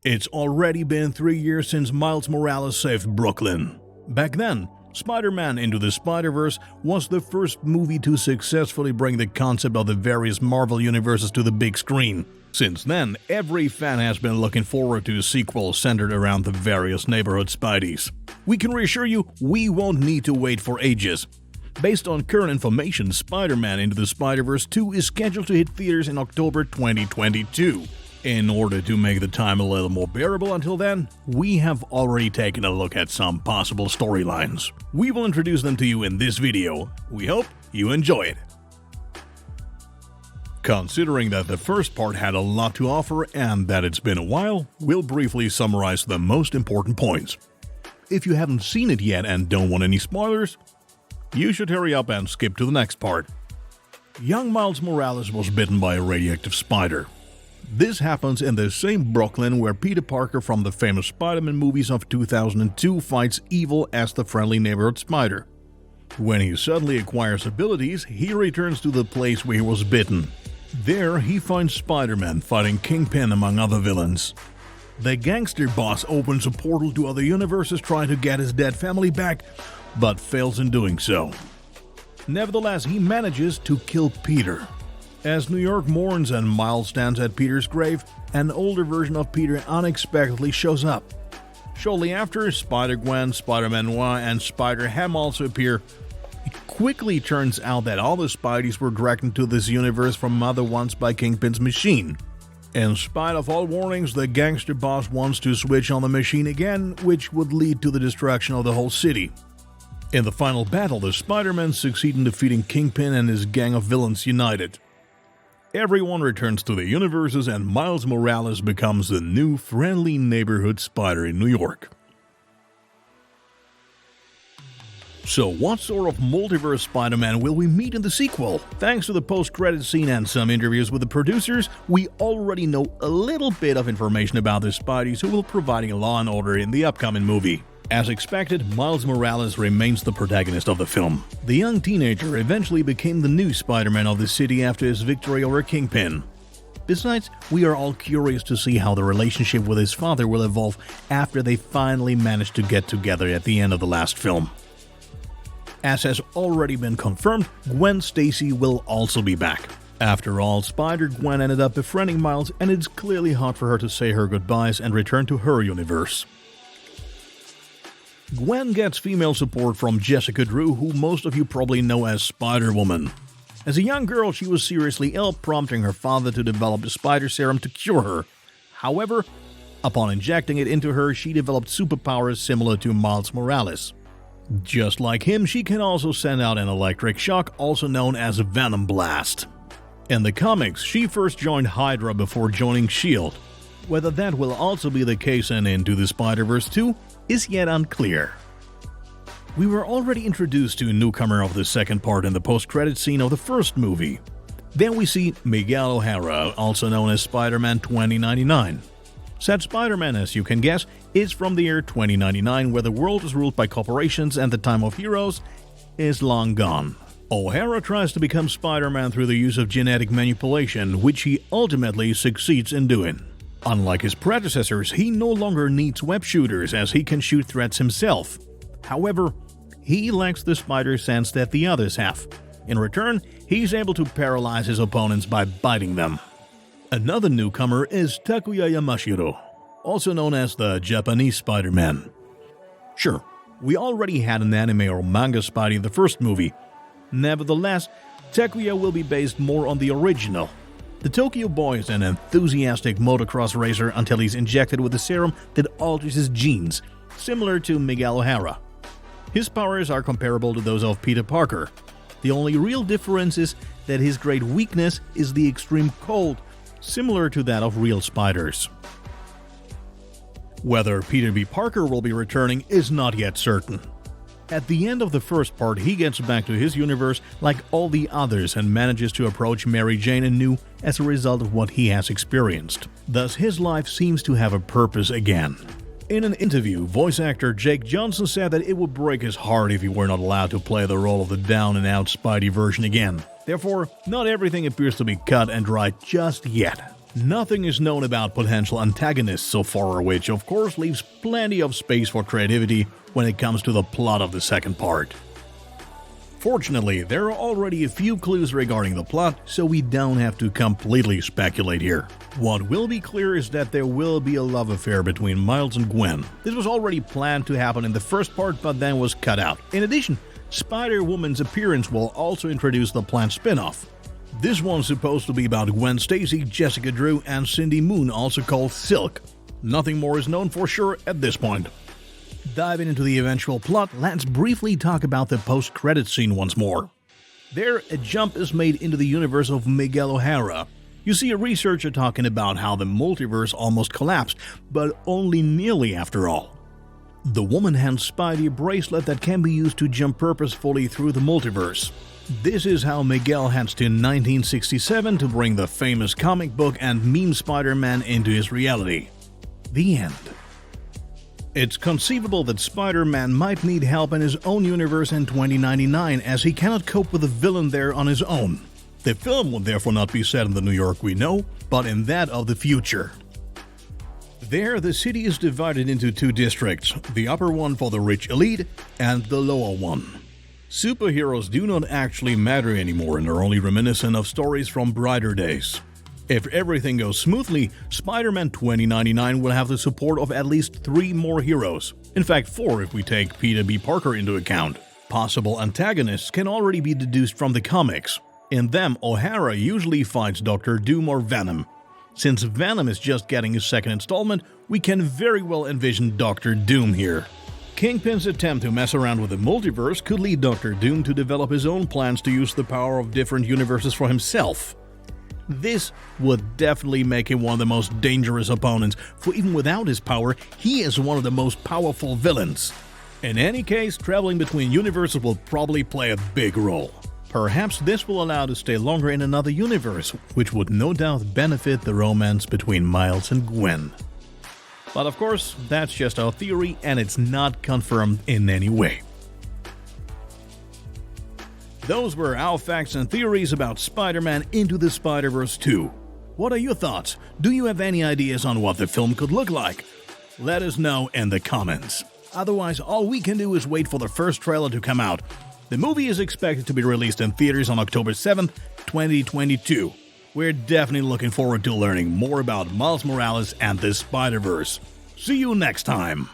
It's already been 3 years since Miles Morales saved Brooklyn. Back then, Spider-Man Into the Spider-Verse was the first movie to successfully bring the concept of the various Marvel universes to the big screen. Since then, every fan has been looking forward to a sequel centered around the various neighborhood Spideys. We can reassure you, we won't need to wait for ages. Based on current information, Spider-Man Into the Spider-Verse 2 is scheduled to hit theaters in October 2022. In order to make the time a little more bearable until then, we have already taken a look at some possible storylines. We will introduce them to you in this video. We hope you enjoy it. Considering that the first part had a lot to offer and that it's been a while, we'll briefly summarize the most important points. If you haven't seen it yet and don't want any spoilers, you should hurry up and skip to the next part. Young Miles Morales was bitten by a radioactive spider. This happens in the same Brooklyn where Peter Parker from the famous Spider-Man movies of 2002 fights evil as the friendly neighborhood spider. When he suddenly acquires abilities, he returns to the place where he was bitten. There, he finds Spider-Man fighting Kingpin among other villains. The gangster boss opens a portal to other universes trying to get his dead family back, but fails in doing so. Nevertheless, he manages to kill Peter. As New York mourns and Miles stands at Peter's grave, an older version of Peter unexpectedly shows up. Shortly after, Spider-Gwen, Spider-Man-Noir, and Spider-Ham also appear. It quickly turns out that all the Spideys were dragged into this universe from other ones by Kingpin's machine. In spite of all warnings, the gangster boss wants to switch on the machine again, which would lead to the destruction of the whole city. In the final battle, the Spider-Men succeed in defeating Kingpin and his gang of villains united. Everyone returns to the universes and Miles Morales becomes the new friendly neighborhood spider in New York. So what sort of multiverse Spider-Man will we meet in the sequel? Thanks to the post-credits scene and some interviews with the producers, we already know a little bit of information about the Spideys who will be providing law and order in the upcoming movie. As expected, Miles Morales remains the protagonist of the film. The young teenager eventually became the new Spider-Man of the city after his victory over Kingpin. Besides, we are all curious to see how the relationship with his father will evolve after they finally managed to get together at the end of the last film. As has already been confirmed, Gwen Stacy will also be back. After all, Spider-Gwen ended up befriending Miles, and it's clearly hard for her to say her goodbyes and return to her universe. Gwen gets female support from Jessica Drew, who most of you probably know as Spider-Woman. As a young girl, she was seriously ill, prompting her father to develop the spider serum to cure her. However, upon injecting it into her, she developed superpowers similar to Miles Morales. Just like him, she can also send out an electric shock, also known as a Venom Blast. In the comics, she first joined Hydra before joining S.H.I.E.L.D. Whether that will also be the case in Into the Spider-Verse 2 is yet unclear. We were already introduced to a newcomer of the second part in the post-credits scene of the first movie. Then we see Miguel O'Hara, also known as Spider-Man 2099. Said Spider-Man, as you can guess, is from the year 2099, where the world is ruled by corporations and the time of heroes is long gone. O'Hara tries to become Spider-Man through the use of genetic manipulation, which he ultimately succeeds in doing. Unlike his predecessors, he no longer needs web shooters as he can shoot threats himself. However, he lacks the spider sense that the others have. In return, he's able to paralyze his opponents by biting them. Another newcomer is Takuya Yamashiro, also known as the Japanese Spider-Man. Sure, we already had an anime or manga Spidey in the first movie. Nevertheless, Takuya will be based more on the original. The Tokyo boy is an enthusiastic motocross racer until he's injected with a serum that alters his genes, similar to Miguel O'Hara. His powers are comparable to those of Peter Parker. The only real difference is that his great weakness is the extreme cold, similar to that of real spiders. Whether Peter B. Parker will be returning is not yet certain. At the end of the first part, he gets back to his universe like all the others and manages to approach Mary Jane anew as a result of what he has experienced. Thus, his life seems to have a purpose again. In an interview, voice actor Jake Johnson said that it would break his heart if he were not allowed to play the role of the down-and-out Spidey version again. Therefore, not everything appears to be cut and dry just yet. Nothing is known about potential antagonists so far, which of course leaves plenty of space for creativity when it comes to the plot of the second part. Fortunately, there are already a few clues regarding the plot, so we don't have to completely speculate here. What will be clear is that there will be a love affair between Miles and Gwen. This was already planned to happen in the first part, but then was cut out. In addition, Spider-Woman's appearance will also introduce the planned spin-off. This one's supposed to be about Gwen Stacy, Jessica Drew, and Cindy Moon, also called Silk. Nothing more is known for sure at this point. Diving into the eventual plot, let's briefly talk about the post-credits scene once more. There, a jump is made into the universe of Miguel O'Hara. You see a researcher talking about how the multiverse almost collapsed, but only nearly after all. The woman hands Spidey a bracelet that can be used to jump purposefully through the multiverse. This is how Miguel heads to 1967 to bring the famous comic book and meme Spider-Man into his reality. The end. It's conceivable that Spider-Man might need help in his own universe in 2099, as he cannot cope with the villain there on his own. The film would therefore not be set in the New York we know, but in that of the future. There, the city is divided into two districts, the upper one for the rich elite and the lower one. Superheroes do not actually matter anymore and are only reminiscent of stories from brighter days. If everything goes smoothly, Spider-Man 2099 will have the support of at least 3 more heroes. In fact, 4 if we take Peter B. Parker into account. Possible antagonists can already be deduced from the comics. In them, O'Hara usually fights Dr. Doom or Venom. Since Venom is just getting his second installment, we can very well envision Dr. Doom here. Kingpin's attempt to mess around with the multiverse could lead Dr. Doom to develop his own plans to use the power of different universes for himself. This would definitely make him one of the most dangerous opponents, for even without his power, he is one of the most powerful villains. In any case, traveling between universes will probably play a big role. Perhaps this will allow to stay longer in another universe, which would no doubt benefit the romance between Miles and Gwen. But of course, that's just our theory and it's not confirmed in any way. Those were our facts and theories about Spider-Man Into the Spider-Verse 2. What are your thoughts? Do you have any ideas on what the film could look like? Let us know in the comments. Otherwise, all we can do is wait for the first trailer to come out. The movie is expected to be released in theaters on October 7th, 2022. We're definitely looking forward to learning more about Miles Morales and the Spider-Verse. See you next time!